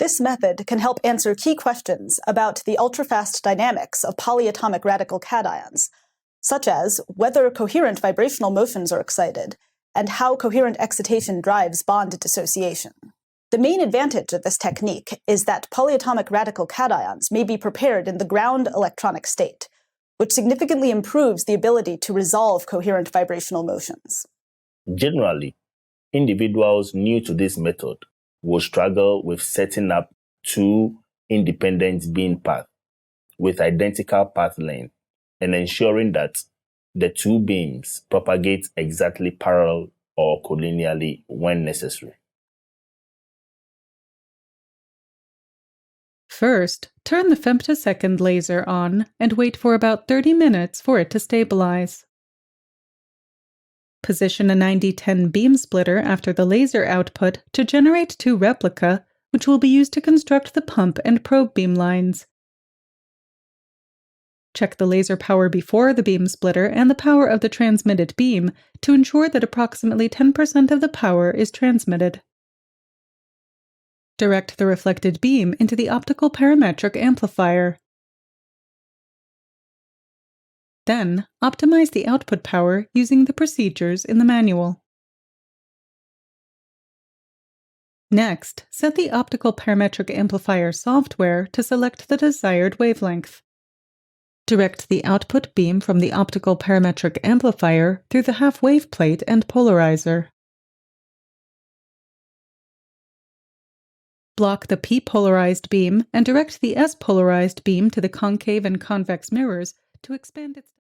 This method can help answer key questions about the ultrafast dynamics of polyatomic radical cations, such as whether coherent vibrational motions are excited, and how coherent excitation drives bond dissociation. The main advantage of this technique is that polyatomic radical cations may be prepared in the ground electronic state, which significantly improves the ability to resolve coherent vibrational motions. Generally, individuals new to this method will struggle with setting up two independent beam paths with identical path length and ensuring that the two beams propagate exactly parallel or collinearly when necessary. First, turn the femtosecond laser on and wait for about 30 minutes for it to stabilize. Position a 90-10 beam splitter after the laser output to generate two replica, which will be used to construct the pump and probe beam lines. Check the laser power before the beam splitter and the power of the transmitted beam to ensure that approximately 10% of the power is transmitted. Direct the reflected beam into the optical parametric amplifier. Then, optimize the output power using the procedures in the manual. Next, set the optical parametric amplifier software to select the desired wavelength. Direct the output beam from the optical parametric amplifier through the half-wave plate and polarizer. Block the p-polarized beam and direct the s-polarized beam to the concave and convex mirrors to expand its